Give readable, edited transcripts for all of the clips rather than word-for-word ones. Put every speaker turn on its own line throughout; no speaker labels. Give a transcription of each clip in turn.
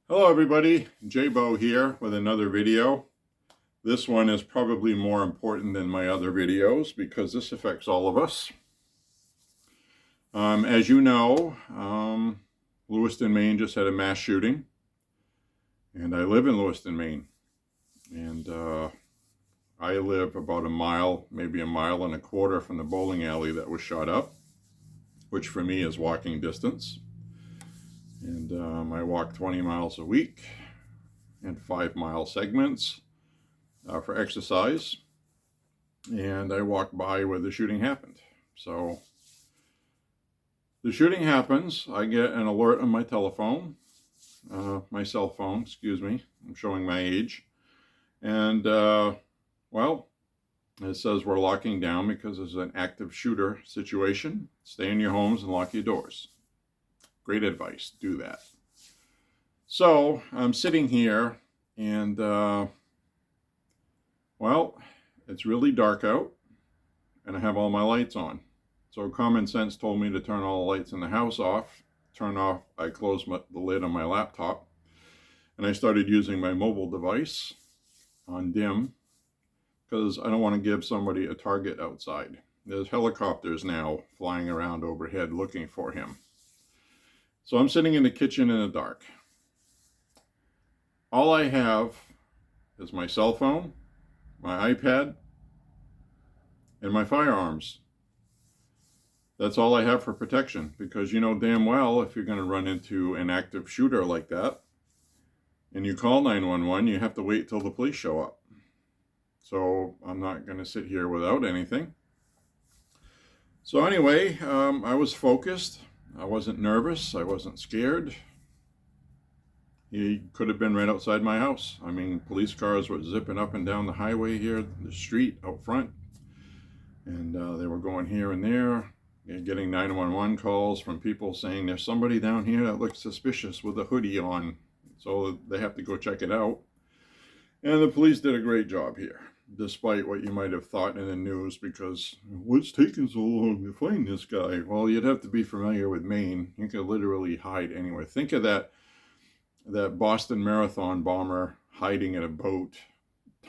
Hello everybody, J-Bo here with another video. This one is probably more important than my other videos because this affects all of us. As you know, Lewiston, Maine just had a mass shooting, and I live in Lewiston, Maine. And I live about a mile, maybe a mile and a quarter from the bowling alley that was shot up, which for me is walking distance. And I walk 20 miles a week in 5-mile segments for exercise. And I walked by where the shooting happened. So the shooting happens. I get an alert on my telephone, my cell phone, excuse me. I'm showing my age. And, well, it says we're locking down because there's an active shooter situation. Stay in your homes and lock your doors. Great advice. Do that. So I'm sitting here and, well, it's really dark out and I have all my lights on. So common sense told me to turn all the lights in the house off. I closed the lid on my laptop and I started using my mobile device on dim because I don't want to give somebody a target outside. There's helicopters now flying around overhead looking for him. So I'm sitting in the kitchen in the dark. All I have is my cell phone, my iPad, and my firearms. That's all I have for protection because you know damn well if you're going to run into an active shooter like that and you call 911, you have to wait till the police show up. So I'm not going to sit here without anything. So anyway, I was focused. I wasn't nervous. I wasn't scared. He could have been right outside my house. I mean, police cars were zipping up and down the highway here, the street out front. And they were going here and there, getting 911 calls from people saying there's somebody down here that looks suspicious with a hoodie on. So they have to go check it out. And the police did a great job here, despite what you might have thought in the news, because what's taking so long to find this guy? Well, you'd have to be familiar with Maine. You could literally hide anywhere. Think of that Boston Marathon bomber hiding in a boat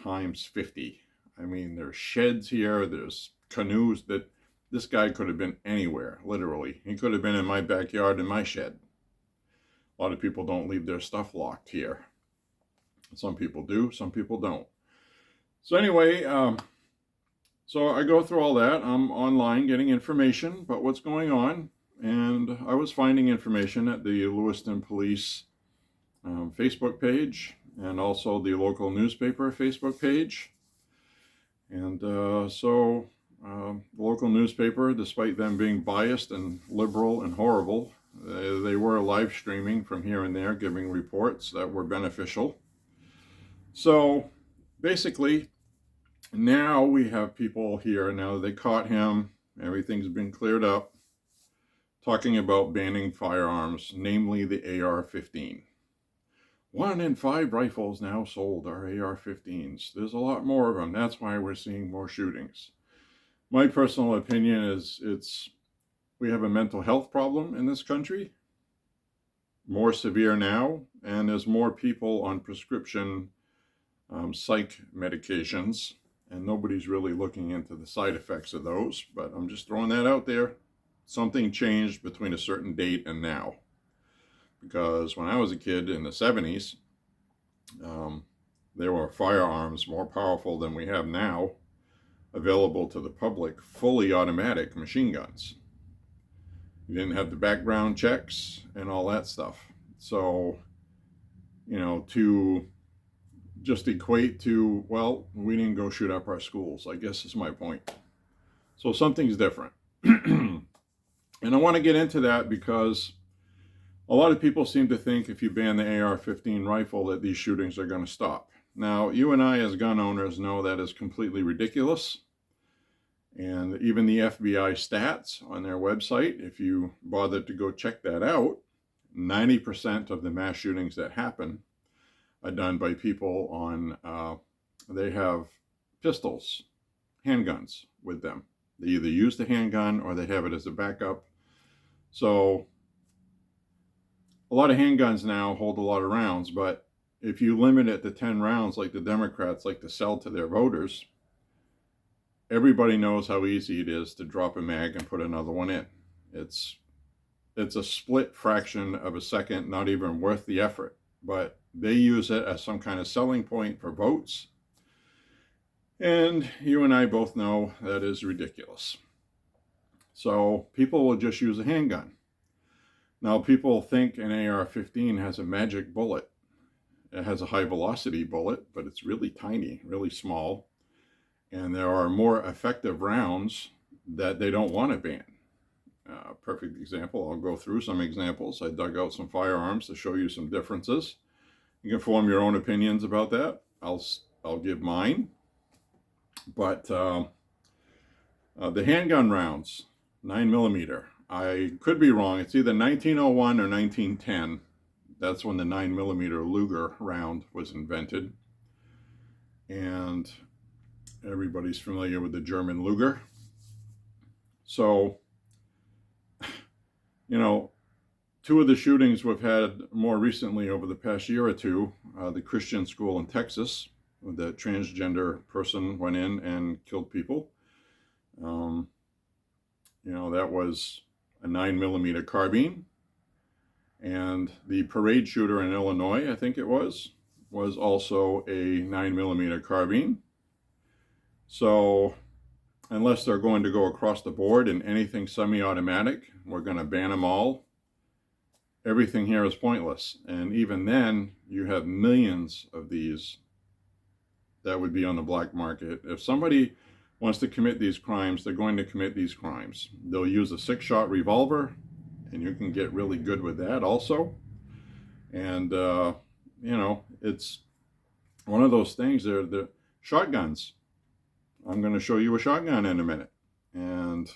times 50. I mean, there's sheds here, there's canoes. That this guy could have been anywhere, literally. He could have been in my backyard in my shed. A lot of people don't leave their stuff locked here. Some people do, some people don't. So anyway, so I go through all that. I'm online getting information about what's going on, and I was finding information at the Lewiston Police Facebook page and also the local newspaper Facebook page. And so the local newspaper, despite them being biased and liberal and horrible, they were live streaming from here and there, giving reports that were beneficial. So basically, now we have people here, now they caught him, everything's been cleared up, talking about banning firearms, namely the AR-15. 1 in 5 rifles now sold are AR-15s. There's a lot more of them. That's why we're seeing more shootings. My personal opinion is we have a mental health problem in this country, more severe now, and there's more people on prescription psych medications, and nobody's really looking into the side effects of those, but I'm just throwing that out there. Something changed between a certain date and now. Because when I was a kid in the 70s, there were firearms more powerful than we have now, available to the public, fully automatic machine guns. You didn't have the background checks and all that stuff. So, you know, to just equate to, well, we didn't go shoot up our schools, I guess is my point. So something's different. And I want to get into that because a lot of people seem to think if you ban the AR-15 rifle that these shootings are going to stop. Now, you and I as gun owners know that is completely ridiculous. And even the FBI stats on their website, if you bother to go check that out, 90% of the mass shootings that happen are done by people on, they have pistols, handguns with them. They either use the handgun or they have it as a backup. So a lot of handguns now hold a lot of rounds, but if you limit it to 10 rounds like the Democrats like to sell to their voters, everybody knows how easy it is to drop a mag and put another one in. It's a split fraction of a second, not even worth the effort, but they use it as some kind of selling point for votes. And you and I both know that is ridiculous. So people will just use a handgun. Now people think an AR-15 has a magic bullet. It has a high velocity bullet, but it's really tiny, really small. And there are more effective rounds that they don't want to ban. Perfect example, I'll go through some examples. I dug out some firearms to show you some differences. You can form your own opinions about that. I'll give mine. But the handgun rounds, 9mm, I could be wrong. It's either 1901 or 1910. That's when the 9mm Luger round was invented. And everybody's familiar with the German Luger. So, you know, two of the shootings we've had more recently over the past year or two, the Christian school in Texas, the transgender person went in and killed people. You know, that was a 9mm carbine. And the parade shooter in Illinois, I think it was also a 9mm carbine. So unless they're going to go across the board in anything semi-automatic, we're going to ban them all. Everything here is pointless. And even then, you have millions of these that would be on the black market. If somebody wants to commit these crimes, they're going to commit these crimes. They'll use a 6-shot revolver, and you can get really good with that also. And, you know, it's one of those things. They're shotguns. I'm going to show you a shotgun in a minute. And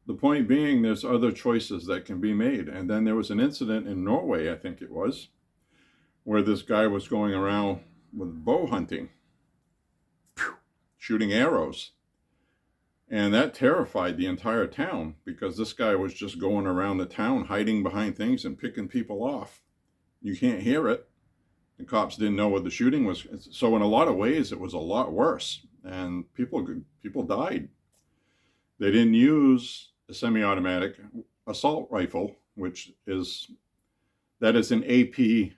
the point being, there's other choices that can be made. And then there was an incident in Norway, I think it was, where this guy was going around with bow hunting, shooting arrows. And that terrified the entire town because this guy was just going around the town hiding behind things and picking people off. You can't hear it. The cops didn't know what the shooting was. So in a lot of ways, it was a lot worse. And people died. They didn't use a semi-automatic assault rifle, which is an AP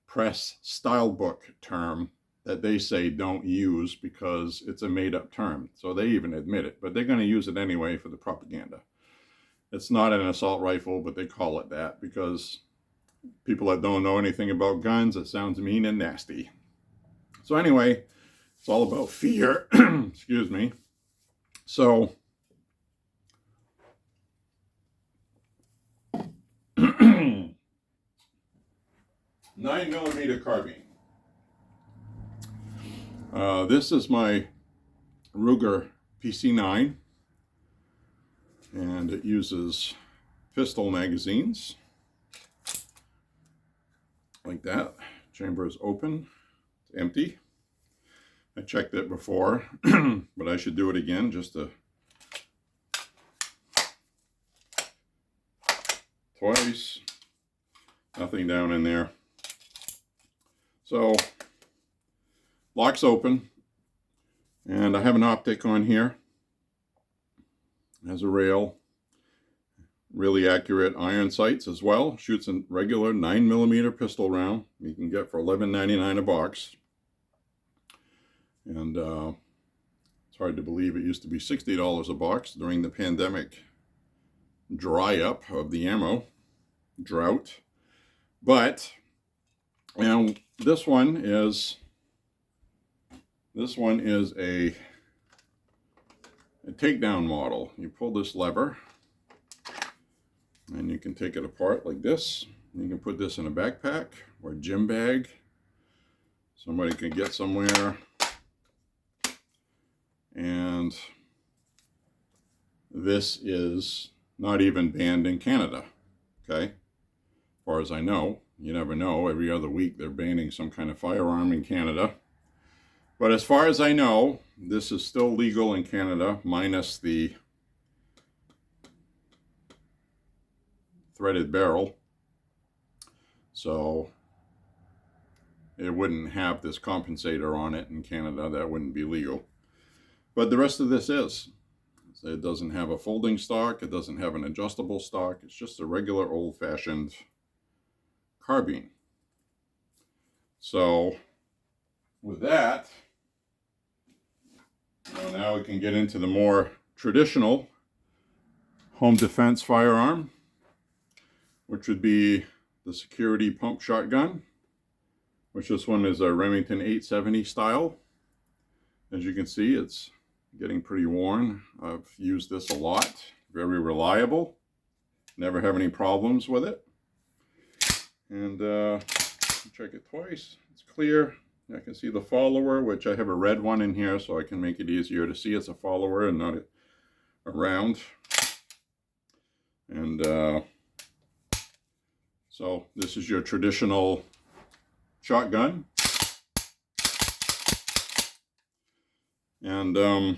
press style book term that they say don't use because it's a made-up term. So they even admit it, but they're going to use it anyway for the propaganda. It's not an assault rifle, but they call it that because people that don't know anything about guns, it sounds mean and nasty. So anyway, it's all about fear. Excuse me. So 9mm carbine. This is my Ruger PC9, and it uses pistol magazines like that. Chamber is open, it's empty. I checked it before, but I should do it again just to twice. Nothing down in there. So lock's open, and I have an optic on here. It has a rail, really accurate iron sights as well. Shoots a regular 9mm pistol round you can get for $11.99 a box. And it's hard to believe it used to be $60 a box during the pandemic dry up of the ammo drought. But, you know, this one is a takedown model. You pull this lever and you can take it apart like this. You can put this in a backpack or a gym bag. Somebody can get somewhere. And this is not even banned in Canada, okay? As far as I know, you never know. Every other week they're banning some kind of firearm in Canada. But as far as I know, this is still legal in Canada, minus the threaded barrel. So it wouldn't have this compensator on it in Canada. That wouldn't be legal. But the rest of this is. It doesn't have a folding stock. It doesn't have an adjustable stock. It's just a regular old-fashioned carbine. So with that, now we can get into the more traditional home defense firearm, which would be the security pump shotgun, which this one is a Remington 870 style. As you can see, it's getting pretty worn. I've used this a lot. Very reliable. Never have any problems with it. And check it twice. It's clear. I can see the follower, which I have a red one in here so I can make it easier to see. It's a follower and not a round. And so this is your traditional shotgun. And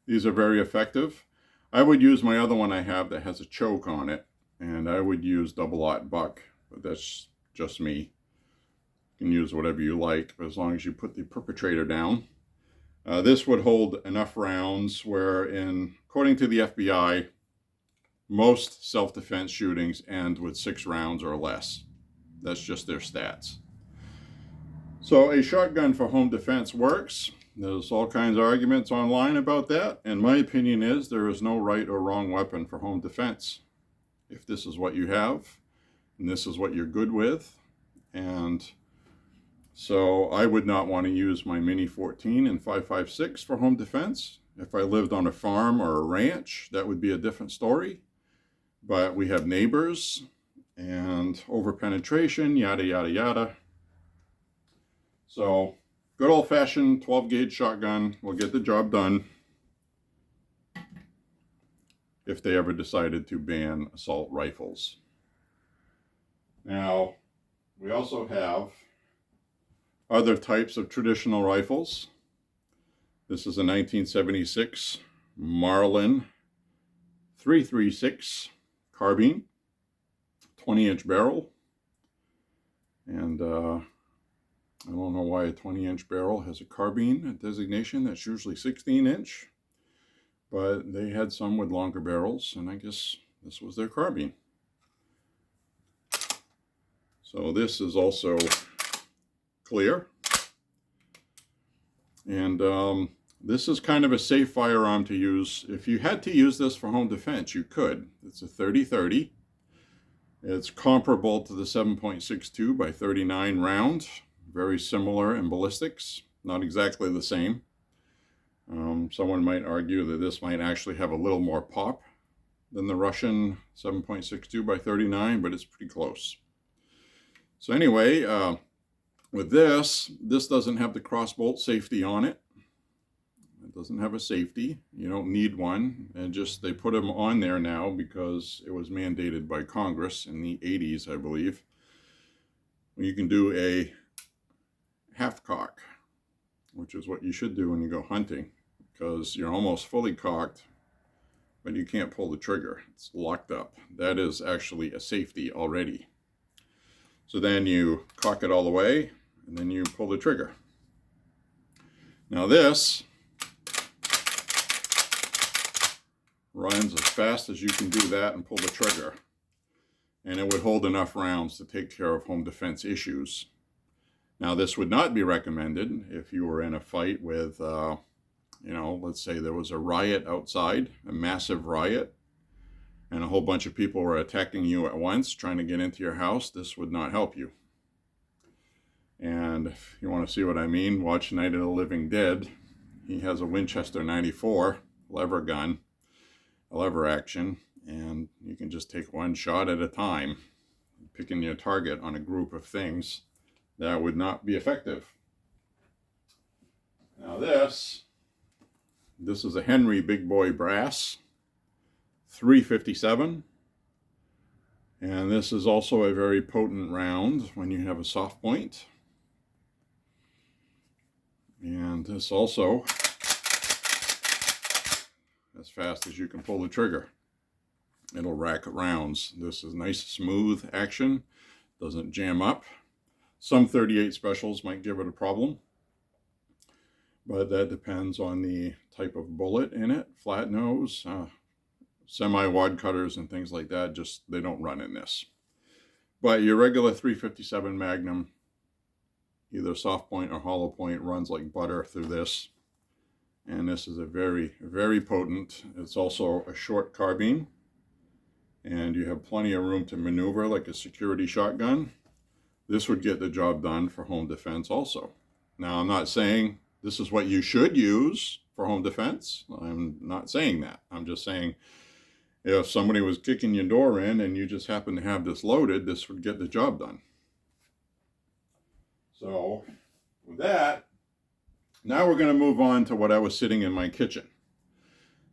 these are very effective. I would use my other one I have that has a choke on it, and I would use double-aught buck, but that's just me. You can use whatever you like, but as long as you put the perpetrator down. This would hold enough rounds where, according to the FBI, most self-defense shootings end with 6 rounds or less. That's just their stats. So a shotgun for home defense works. There's all kinds of arguments online about that, and my opinion is there is no right or wrong weapon for home defense. If this is what you have, and this is what you're good with, and so I would not want to use my Mini 14 and 5.56 for home defense. If I lived on a farm or a ranch, that would be a different story. But we have neighbors and over-penetration, yada, yada, yada. So good old-fashioned 12-gauge shotgun will get the job done if they ever decided to ban assault rifles. Now, we also have other types of traditional rifles. This is a 1976 Marlin 336 carbine, 20-inch barrel. And I don't know why a 20-inch barrel has a carbine designation. That's usually 16-inch. But they had some with longer barrels, and I guess this was their carbine. So this is also clear. And this is kind of a safe firearm to use. If you had to use this for home defense, you could. It's a 30-30. It's comparable to the 7.62 by 39 round. Very similar in ballistics. Not exactly the same. Someone might argue that this might actually have a little more pop than the Russian 7.62 by 39, but it's pretty close. So anyway, with this doesn't have the crossbolt safety on it. It doesn't have a safety. You don't need one. And just they put them on there now because it was mandated by Congress in the 80s, I believe. You can do a half cock, which is what you should do when you go hunting, because you're almost fully cocked, but you can't pull the trigger. It's locked up. That is actually a safety already. So then you cock it all the way, and then you pull the trigger. Now this runs as fast as you can do that and pull the trigger. And it would hold enough rounds to take care of home defense issues. Now this would not be recommended if you were in a fight with, let's say there was a riot outside, a massive riot, and a whole bunch of people were attacking you at once, trying to get into your house. This would not help you. And if you want to see what I mean, watch Night of the Living Dead. He has a Winchester 94 lever gun, a lever action, and you can just take one shot at a time, picking your target on a group of things. That would not be effective. Now this is a Henry Big Boy Brass 357, and this is also a very potent round when you have a soft point. And this also, as fast as you can pull the trigger, it'll rack rounds. This is nice smooth action. doesn't jam up. Some 38 specials might give it a problem, but that depends on the type of bullet in it. Flat nose, semi-wad cutters and things like that, just they don't run in this. But your regular 357 Magnum, either soft point or hollow point, runs like butter through this. And this is a very, very potent. It's also a short carbine, and you have plenty of room to maneuver like a security shotgun. This would get the job done for home defense also. Now, I'm not saying this is what you should use for home defense. I'm not saying that. I'm just saying if somebody was kicking your door in and you just happen to have this loaded, this would get the job done. So with that, now we're going to move on to what I was sitting in my kitchen.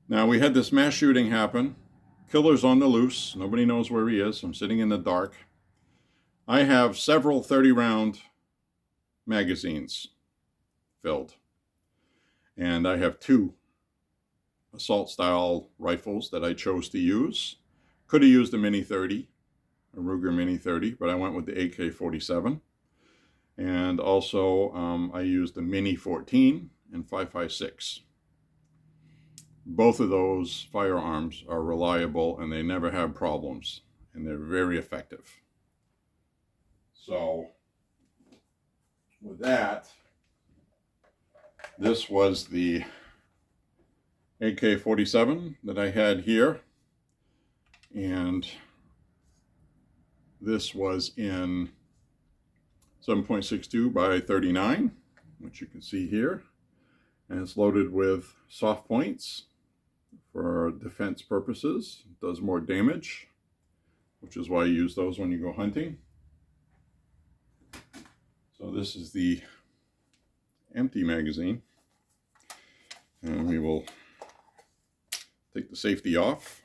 Now, we had this mass shooting happen. Killer's on the loose. Nobody knows where he is. I'm sitting in the dark. I have several 30-round magazines filled. And I have 2 assault-style rifles that I chose to use. Could have used a Mini 30, a Ruger Mini 30, but I went with the AK-47. And also, I used the Mini 14 and 5.56. Both of those firearms are reliable and they never have problems, and they're very effective. So, with that, this was the AK-47 that I had here, and this was in 7.62 by 39, which you can see here, and it's loaded with soft points for defense purposes. It does more damage, which is why you use those when you go hunting. So this is the empty magazine, and we will take the safety off.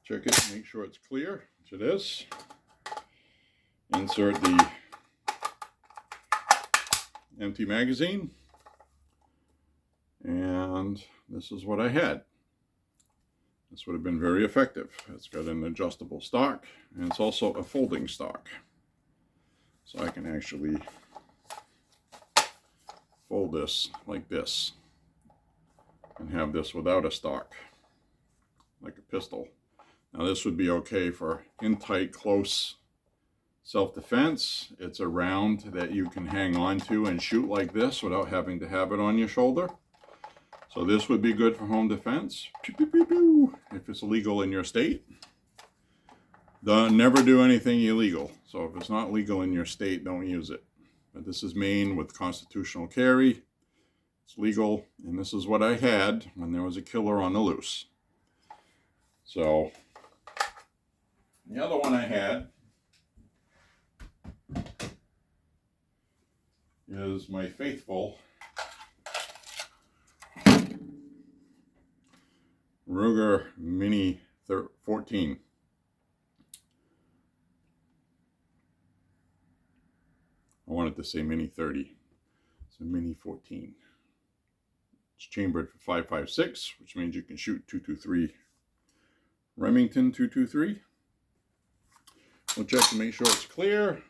Check it, make sure it's clear, which it is. Insert the empty magazine, and this is what I had. This would have been very effective. It's got an adjustable stock, and it's also a folding stock. So I can actually fold this like this and have this without a stock, like a pistol. Now this would be okay for in tight, close self-defense. It's a round that you can hang on to and shoot like this without having to have it on your shoulder. So this would be good for home defense, if it's legal in your state. Never do anything illegal. So if it's not legal in your state, don't use it. But this is Maine with constitutional carry. It's legal, and this is what I had when there was a killer on the loose. So the other one I had is my faithful Ruger Mini 14. I wanted to say Mini 30. It's a Mini 14. It's chambered for 5.56, which means you can shoot .223 Remington .223. We'll check to make sure it's clear,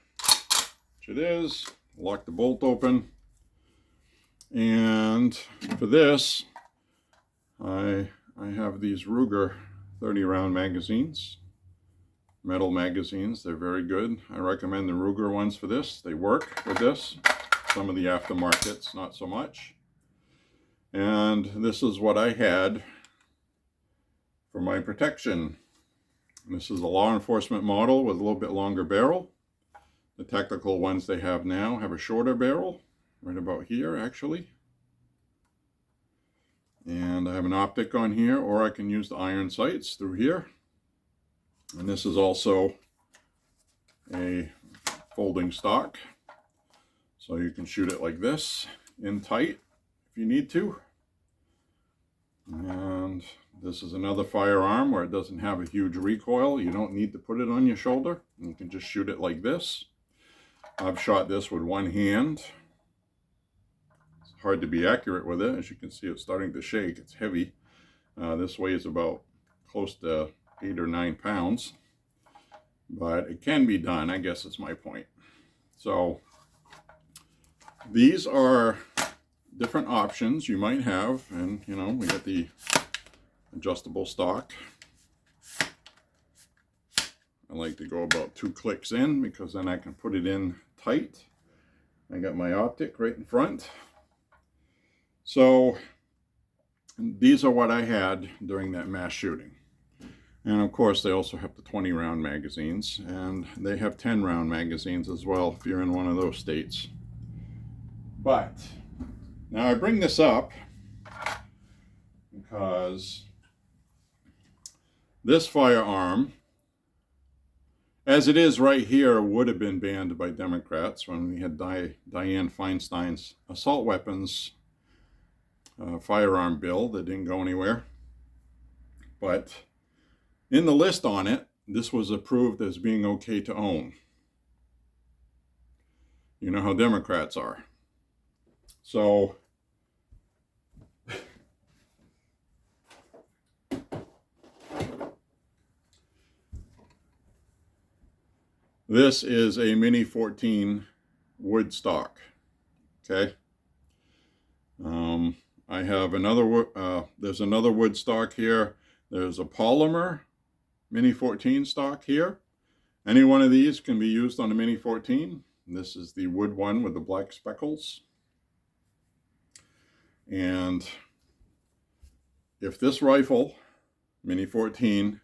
which it is. Lock the bolt open. And for this, I have these Ruger 30-round magazines, metal magazines. They're very good. I recommend the Ruger ones for this. They work with this. Some of the aftermarkets, not so much. And this is what I had for my protection. This is a law enforcement model with a little bit longer barrel. The technical ones they have now have a shorter barrel, right about here actually. And I have an optic on here, or I can use the iron sights through here. And this is also a folding stock. So you can shoot it like this, in tight, if you need to. And this is another firearm where it doesn't have a huge recoil. You don't need to put it on your shoulder. You can just shoot it like this. I've shot this with one hand. Hard to be accurate with it. As you can see, it's starting to shake. It's heavy. This weighs about close to 8 or 9 pounds, but it can be done, I guess is my point. So these are different options you might have, and you know, we got the adjustable stock. I like to go about 2 clicks in because then I can put it in tight. I got my optic right in front. So these are what I had during that mass shooting. And of course they also have the 20 round magazines, and they have 10 round magazines as well if you're in one of those states. But now I bring this up because this firearm, as it is right here, would have been banned by Democrats when we had Dianne Feinstein's assault weapons firearm bill that didn't go anywhere. But in the list on it, this was approved as being okay to own. You know how Democrats are. So this is a Mini 14 wood stock. Okay. I have another, there's another wood stock here. There's a polymer Mini 14 stock here. Any one of these can be used on a Mini 14. This is the wood one with the black speckles. And if this rifle, Mini 14,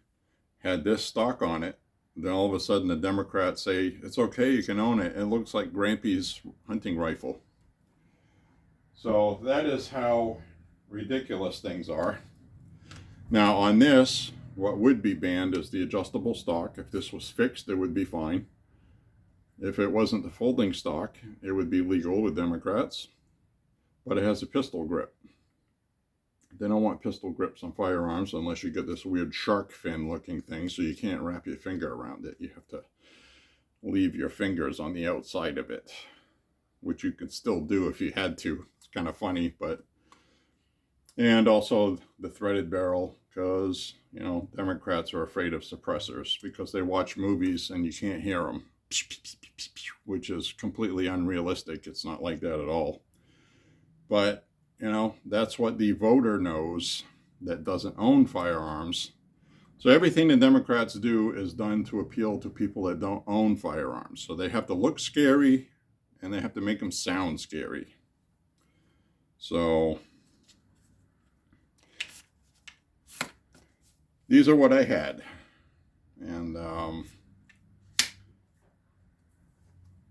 had this stock on it, then all of a sudden the Democrats say, it's okay, you can own it. It looks like Grampy's hunting rifle. So that is how ridiculous things are. Now on this, what would be banned is the adjustable stock. If this was fixed, it would be fine. If it wasn't the folding stock, it would be legal with Democrats. But it has a pistol grip. They don't want pistol grips on firearms unless you get this weird shark fin looking thing, so you can't wrap your finger around it. You have to leave your fingers on the outside of it, which you could still do if you had to. It's kind of funny, but... And also the threaded barrel, because, you know, Democrats are afraid of suppressors because they watch movies and you can't hear them, which is completely unrealistic. It's not like that at all. But, you know, that's what the voter knows that doesn't own firearms. So everything the Democrats do is done to appeal to people that don't own firearms. So they have to look scary and they have to make them sound scary. So these are what I had. And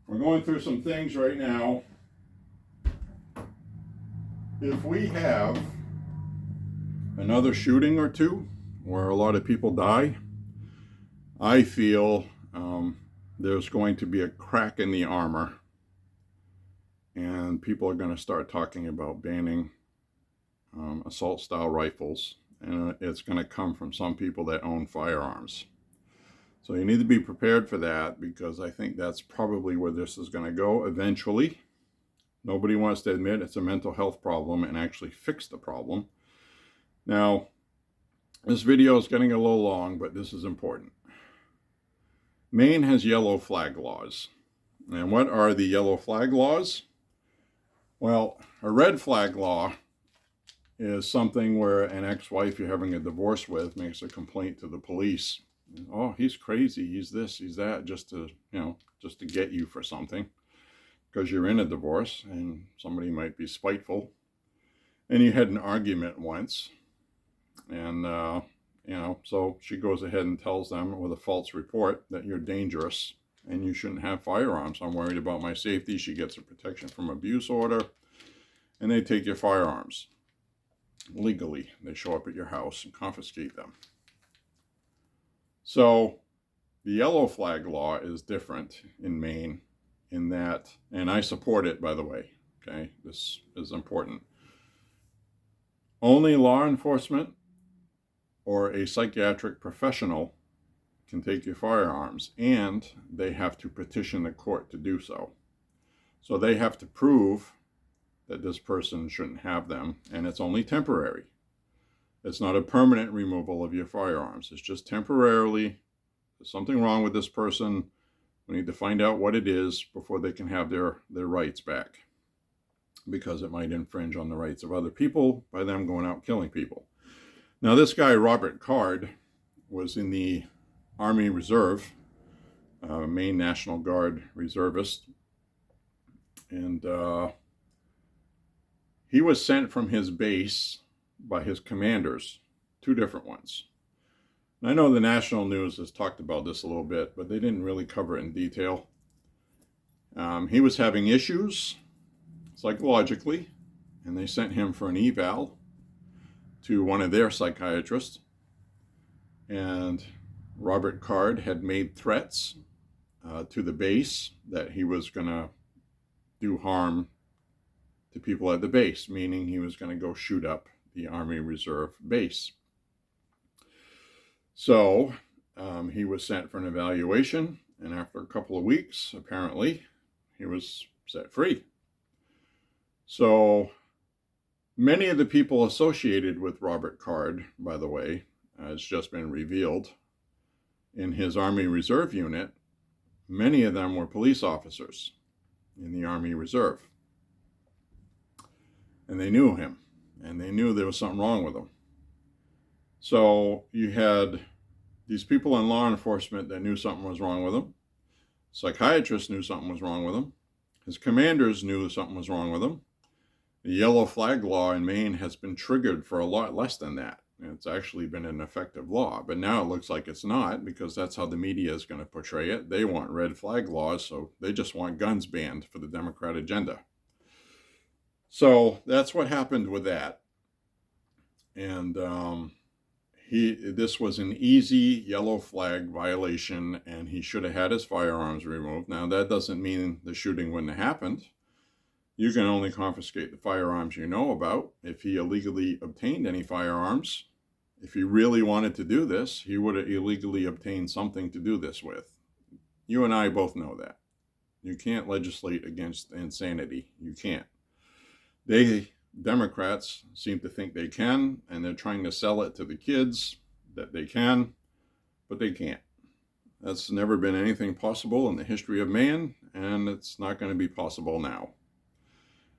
we're going through some things right now. If we have another shooting or two where a lot of people die, I feel there's going to be a crack in the armor and people are going to start talking about banning assault style rifles, and it's going to come from some people that own firearms. So you need to be prepared for that, because I think that's probably where this is going to go eventually. Nobody wants to admit it's a mental health problem and actually fix the problem. Now, this video is getting a little long, but this is important. Maine has yellow flag laws. And what are the yellow flag laws? Well, a red flag law is something where an ex-wife you're having a divorce with makes a complaint to the police. Oh, he's crazy, he's this, he's that, just to get you for something. Because you're in a divorce and somebody might be spiteful, and you had an argument once, and so she goes ahead and tells them with a false report that you're dangerous and you shouldn't have firearms. I'm worried about my safety. She gets a protection from abuse order, and they take your firearms legally. They show up at your house and confiscate them. So the yellow flag law is different in Maine. In that, and I support it, by the way, okay, this is important. Only law enforcement or a psychiatric professional can take your firearms, and they have to petition the court to do so. So they have to prove that this person shouldn't have them, and it's only temporary. It's not a permanent removal of your firearms. It's just temporarily. There's something wrong with this person. We need to find out what it is before they can have their rights back, because it might infringe on the rights of other people by them going out killing people. Now, this guy, Robert Card, was in the Army Reserve, Maine National Guard reservist, and he was sent from his base by his commanders, 2 different ones. And I know the national news has talked about this a little bit, but they didn't really cover it in detail. He was having issues psychologically, and they sent him for an eval to one of their psychiatrists. And Robert Card had made threats to the base that he was going to do harm to people at the base, meaning he was going to go shoot up the Army Reserve base. So he was sent for an evaluation, and after a couple of weeks, apparently, he was set free. So many of the people associated with Robert Card, by the way, has just been revealed, in his Army Reserve unit, many of them were police officers in the Army Reserve. And they knew him, and they knew there was something wrong with him. So you had these people in law enforcement that knew something was wrong with him. Psychiatrists knew something was wrong with him. His commanders knew something was wrong with him. The yellow flag law in Maine has been triggered for a lot less than that. It's actually been an effective law, but now it looks like it's not, because that's how the media is going to portray it. They want red flag laws, so they just want guns banned for the Democrat agenda. So that's what happened with that. And this was an easy yellow flag violation, and he should have had his firearms removed. Now, that doesn't mean the shooting wouldn't have happened. You can only confiscate the firearms you know about. If he illegally obtained any firearms, if he really wanted to do this, he would have illegally obtained something to do this with. You and I both know that. You can't legislate against insanity. You can't. Democrats seem to think they can, and they're trying to sell it to the kids that they can, but they can't. That's never been anything possible in the history of man, and it's not going to be possible now.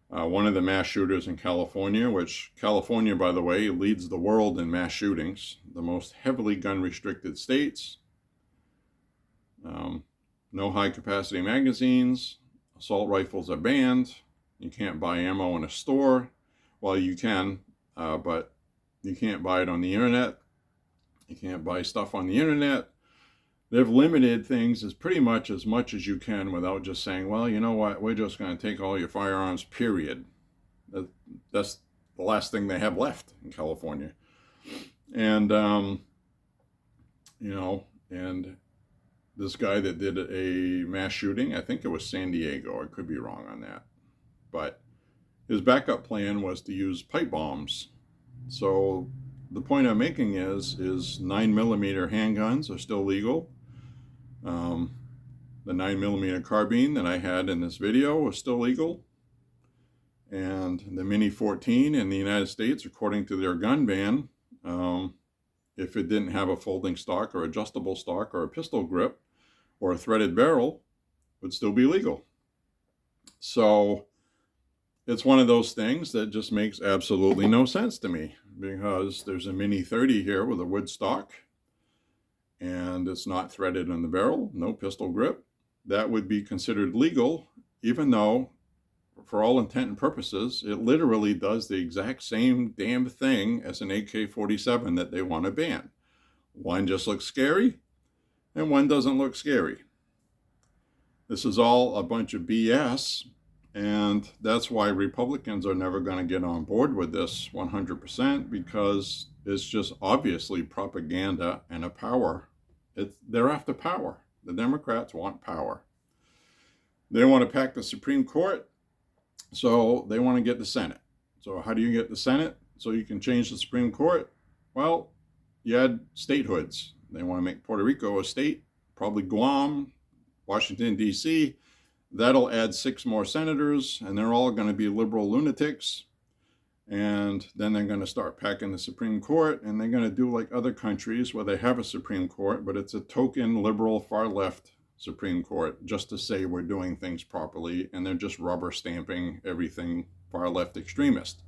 One of the mass shooters in California, which California, by the way, leads the world in mass shootings, the most heavily gun-restricted states. No high-capacity magazines. Assault rifles are banned. You can't buy ammo in a store. Well, you can, but you can't buy it on the internet. You can't buy stuff on the internet. They've limited things as much as you can without just saying, well, you know what, we're just going to take all your firearms, period. That's the last thing they have left in California. And, and this guy that did a mass shooting, I think it was San Diego, I could be wrong on that, but his backup plan was to use pipe bombs. So the point I'm making is 9mm handguns are still legal. The 9mm carbine that I had in this video was still legal. And the Mini 14 in the United States, according to their gun ban, if it didn't have a folding stock or adjustable stock or a pistol grip or a threaded barrel, would still be legal. So it's one of those things that just makes absolutely no sense to me, because there's a Mini 30 here with a wood stock, and it's not threaded in the barrel, no pistol grip. That would be considered legal, even though, for all intent and purposes, it literally does the exact same damn thing as an AK-47 that they want to ban. One just looks scary, and one doesn't look scary. This is all a bunch of BS, and that's why Republicans are never going to get on board with this 100%, because it's just obviously propaganda and a power. They're after power. The Democrats want power. They want to pack the Supreme Court, so they want to get the Senate. So how do you get the Senate so you can change the Supreme Court? Well, you add statehoods. They want to make Puerto Rico a state, probably Guam, Washington, D.C. That'll add 6 more senators, and they're all going to be liberal lunatics. And then they're going to start packing the Supreme Court, and they're going to do like other countries where they have a Supreme Court, but it's a token liberal far left Supreme Court just to say we're doing things properly, and they're just rubber stamping everything far left extremist.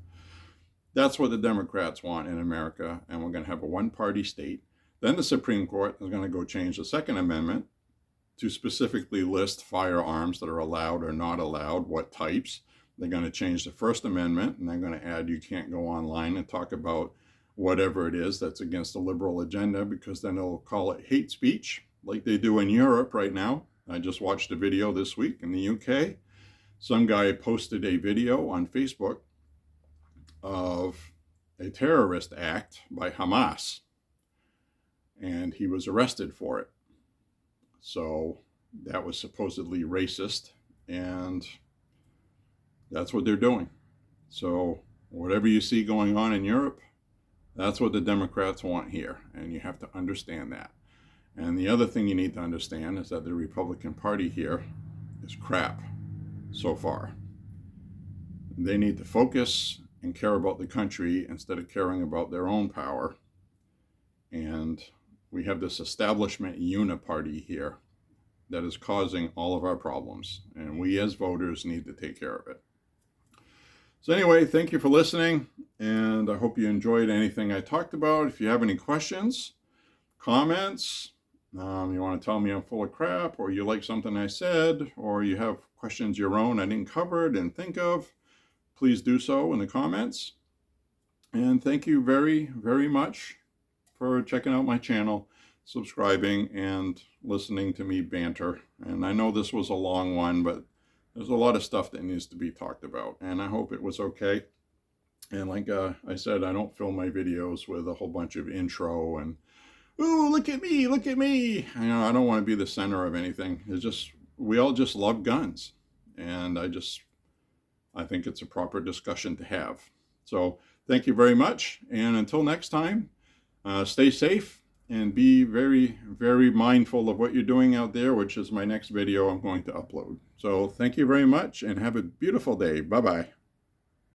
That's what the Democrats want in America, and we're going to have a one-party state. Then the Supreme Court is going to go change the Second Amendment to specifically list firearms that are allowed or not allowed, what types. They're going to change the First Amendment, and they're going to add you can't go online and talk about whatever it is that's against the liberal agenda, because then they'll call it hate speech, like they do in Europe right now. I just watched a video this week in the UK. Some guy posted a video on Facebook of a terrorist act by Hamas, and he was arrested for it. So that was supposedly racist, and that's what they're doing. So whatever you see going on in Europe, that's what the Democrats want here, and you have to understand that. And the other thing you need to understand is that the Republican Party here is crap so far. They need to focus and care about the country instead of caring about their own power. And we have this establishment uniparty here that is causing all of our problems, and we as voters need to take care of it. So anyway, thank you for listening, and I hope you enjoyed anything I talked about. If you have any questions, comments, you want to tell me I'm full of crap, or you like something I said, or you have questions your own I didn't cover, didn't think of, please do so in the comments. And thank you very, very much for checking out my channel, subscribing, and listening to me banter. And I know this was a long one, but there's a lot of stuff that needs to be talked about, and I hope it was okay. And like I said, I don't film my videos with a whole bunch of intro and, ooh, look at me, look at me. You know, I don't want to be the center of anything. It's just, we all just love guns. And I think it's a proper discussion to have. So thank you very much. And until next time, stay safe and be very, very mindful of what you're doing out there, which is my next video I'm going to upload. So thank you very much, and have a beautiful day. Bye-bye.